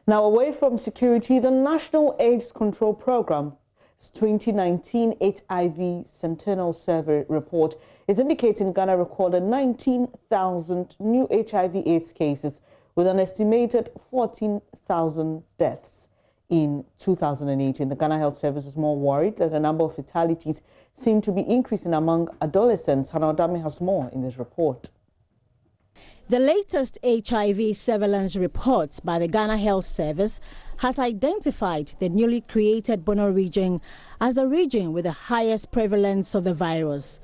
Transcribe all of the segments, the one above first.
Now, away from security, the National AIDS Control Program's 2019 HIV Sentinel Survey report is indicating Ghana recorded 19,000 new HIV/AIDS cases with an estimated 14,000 deaths in 2018. The Ghana Health Service is more worried that the number of fatalities seem to be increasing among adolescents. Hannah Odame has more in this report. The latest HIV surveillance report by the Ghana Health Service has identified the newly created Bono region as the region with the highest prevalence of the virus.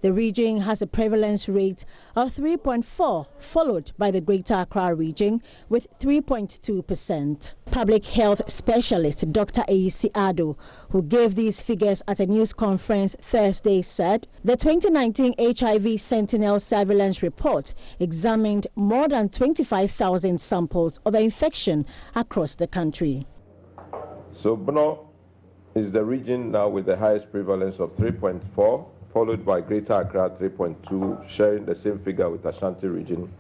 The region has a prevalence rate of 3.4, followed by the Greater Accra region with 3.2%. Public health specialist Dr. Ayisi Ado, who gave these figures at a news conference Thursday, said the 2019 HIV Sentinel surveillance report examined more than 25,000 samples of the infection across the country. So Bono is the region now with the highest prevalence of 3.4, followed by Greater Accra 3.2, sharing the same figure with Ashanti region,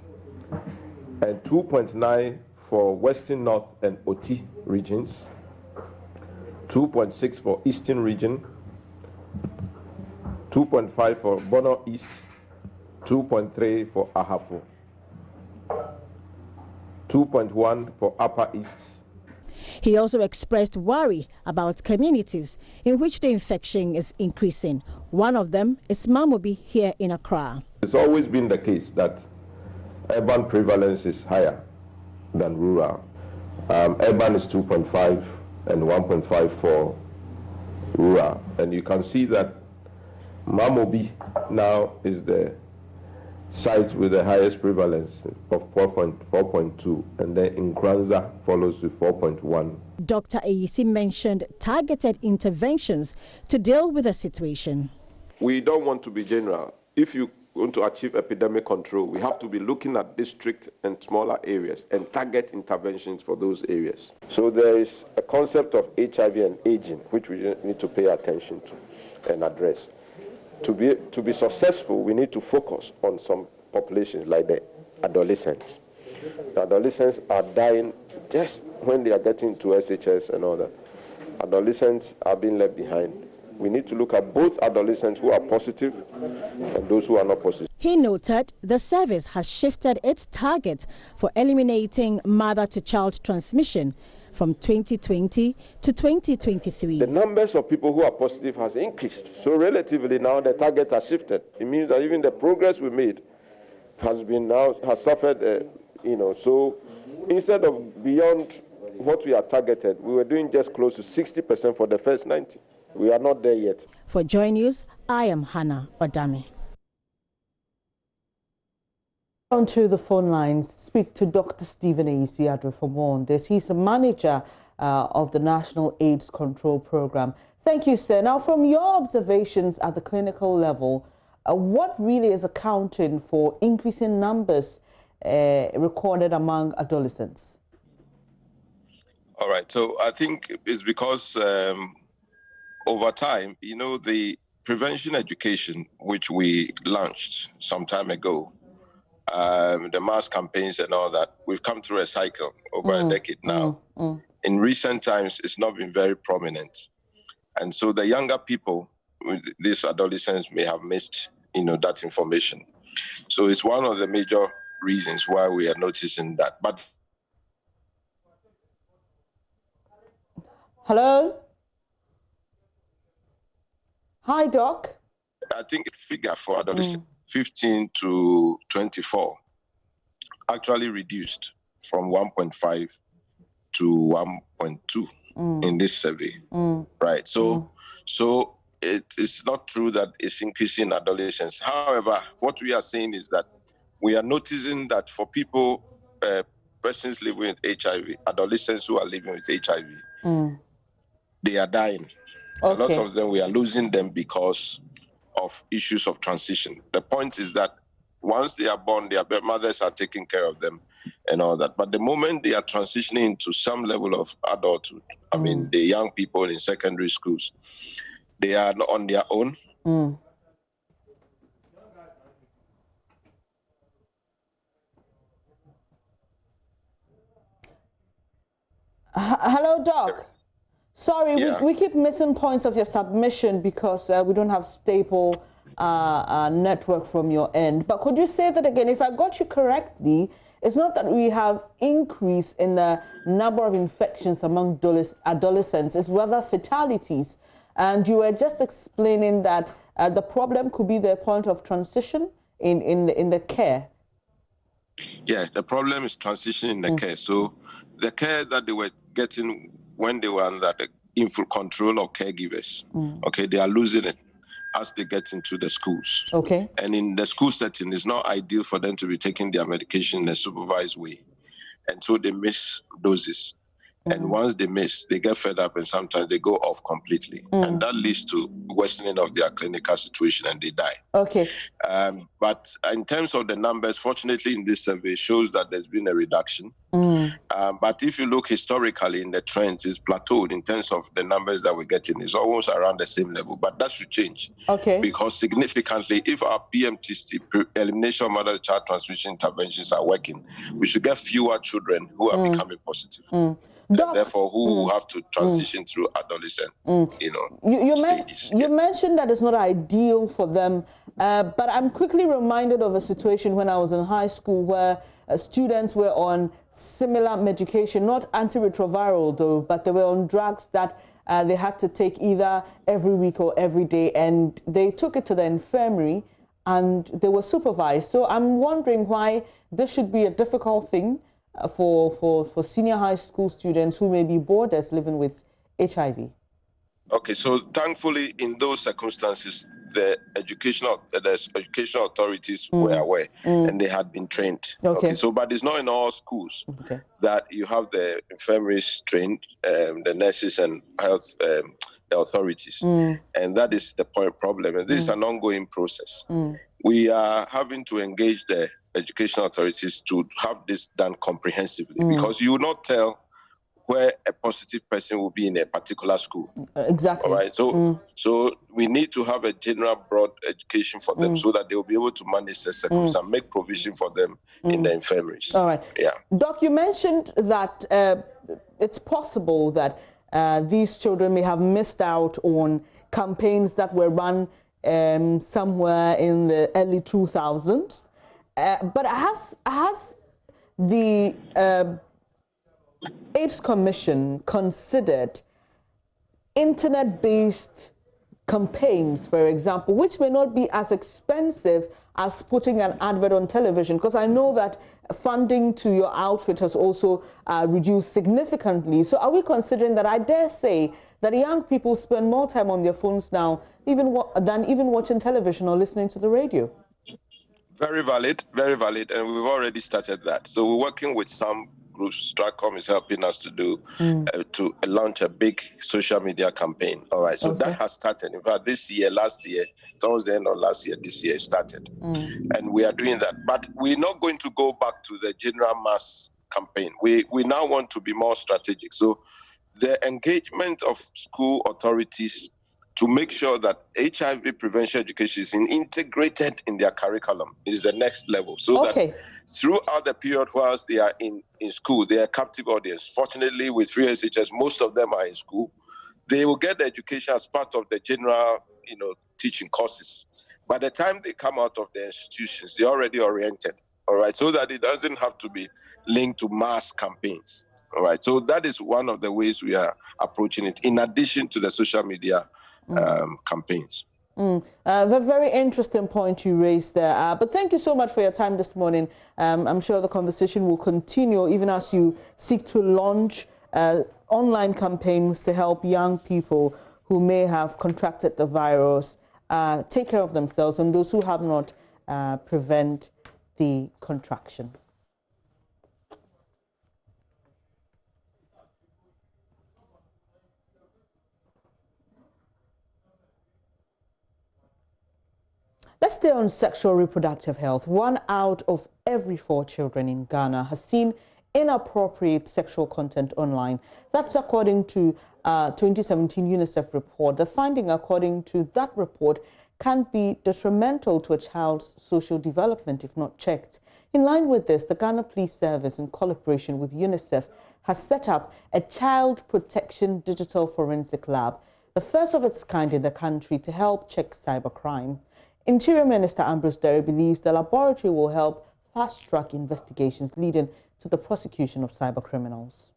and 2.9 for Western North and Oti regions, 2.6 for Eastern region, 2.5 for Bono East, 2.3 for Ahafo, 2.1 for Upper East. He also expressed worry about communities in which the infection is increasing. One of them is Mamobi here in Accra. It's always been the case that urban prevalence is higher than rural. Urban is 2.5 and 1.5 for rural. And you can see that Mamobi now is the site with the highest prevalence of 4.2, and then Nkranza follows with 4.1. Dr. Ayisi mentioned targeted interventions to deal with the situation. We don't want to be general. If you want to achieve epidemic control, we have to be looking at district and smaller areas and target interventions for those areas. So there is a concept of HIV and aging, which we need to pay attention to and address. To be successful, we need to focus on some populations like the adolescents. The adolescents are dying just when they are getting to SHS and all that. Adolescents are being left behind. We need to look at both adolescents who are positive and those who are not positive. He noted the service has shifted its target for eliminating mother-to-child transmission from 2020 to 2023. The numbers of people who are positive has increased. So relatively now the target has shifted. It means that even the progress we made has suffered, so instead of beyond what we are targeted, we were doing just close to 60% for the first 90. We are not there yet. For Joy News, I am Hannah Odame. On to the phone lines, speak to Dr. Stephen Ayisi Ado for more on this. He's a manager of the National AIDS Control Program. Thank you, sir. Now, from your observations at the clinical level, what really is accounting for increasing numbers recorded among adolescents? All right. So I think it's because over time, the prevention education, which we launched some time ago, the mass campaigns and all that, we've come through a cycle over a decade now. In recent times, it's not been very prominent. And so the younger people, these adolescents, may have missed, that information. So it's one of the major reasons why we are noticing that. But Hello? Hi, Doc. I think the figure for adolescents 15 to 24 actually reduced from 1.5 to 1.2 in this survey, right? So it's not true that it's increasing adolescents. However, what we are saying is that we are noticing that for people, persons living with HIV, adolescents who are living with HIV, they are dying. Okay. A lot of them, we are losing them because of issues of transition. The point is that once they are born, their mothers are taking care of them and all that. But the moment they are transitioning into some level of adulthood, I mean, the young people in secondary schools, they are not on their own. Hello, Doc. Sorry, Yeah. we keep missing points of your submission because we don't have stable network from your end. But could you say that again? If I got you correctly, it's not that we have increase in the number of infections among adolescents, it's rather fatalities. And you were just explaining that the problem could be the point of transition in the care. Yeah, the problem is transition in the care. So the care that they were getting when they were under the info control of caregivers, okay, they are losing it as they get into the schools. Okay. And in the school setting, it's not ideal for them to be taking their medication in a supervised way. And so they miss doses. And once they miss, they get fed up and sometimes they go off completely. And that leads to worsening of their clinical situation and they die. Okay. But in terms of the numbers, fortunately in this survey shows that there's been a reduction. But if you look historically in the trends, it's plateaued in terms of the numbers that we're getting. It's almost around the same level, but that should change. Okay. Because significantly, if our PMTC, elimination of mother-child transmission interventions are working, we should get fewer children who are becoming positive. Doc, and therefore who will have to transition through adolescent, stages. You mentioned that it's not ideal for them, but I'm quickly reminded of a situation when I was in high school where students were on similar medication, not antiretroviral though, but they were on drugs that they had to take either every week or every day, and they took it to the infirmary and they were supervised. So I'm wondering why this should be a difficult thing for senior high school students who may be boarders living with HIV. Okay, so thankfully in those circumstances, the educational authorities were aware and they had been trained. Okay, so but it's not in all schools that you have the infirmaries trained, the nurses and health the authorities, and that is the problem. And this is an ongoing process. We are having to engage the educational authorities to have this done comprehensively, because you will not tell where a positive person will be in a particular school. Exactly. All right. So so we need to have a general broad education for them so that they will be able to manage the circles and make provision for them in the infirmaries. All right. Yeah. Doc, you mentioned that it's possible that these children may have missed out on campaigns that were run somewhere in the early 2000s. But has the AIDS Commission considered internet-based campaigns, for example, which may not be as expensive as putting an advert on television? Because I know that funding to your outfit has also reduced significantly. So are we considering that? I dare say that young people spend more time on their phones now than even watching television or listening to the radio. Very valid, and we've already started that. So we're working with some groups. Stratcom is helping us to do to launch a big social media campaign. All right, so that has started. In fact, this year, last year, towards the end of last year, this year it started, and we are doing that. But we're not going to go back to the general mass campaign. We now want to be more strategic. So the engagement of school authorities to make sure that HIV prevention education is integrated in their curriculum is the next level. So that throughout the period whilst they are in school, they are a captive audience. Fortunately, with free SHS, most of them are in school. They will get the education as part of the general, teaching courses. By the time they come out of the institutions, they're already oriented, all right, so that it doesn't have to be linked to mass campaigns, all right. So that is one of the ways we are approaching it, in addition to the social media campaigns. A very interesting point you raised there. But thank you so much for your time this morning. I'm sure the conversation will continue even as you seek to launch online campaigns to help young people who may have contracted the virus take care of themselves, and those who have not prevent the contraction. Let's stay on sexual reproductive health. 1 out of every 4 children in Ghana has seen inappropriate sexual content online. That's according to 2017 UNICEF report. The finding, according to that report, can be detrimental to a child's social development if not checked. In line with this, the Ghana Police Service, in collaboration with UNICEF, has set up a child protection digital forensic lab, the first of its kind in the country to help check cybercrime. Interior Minister Ambrose Derry believes the laboratory will help fast-track investigations leading to the prosecution of cybercriminals.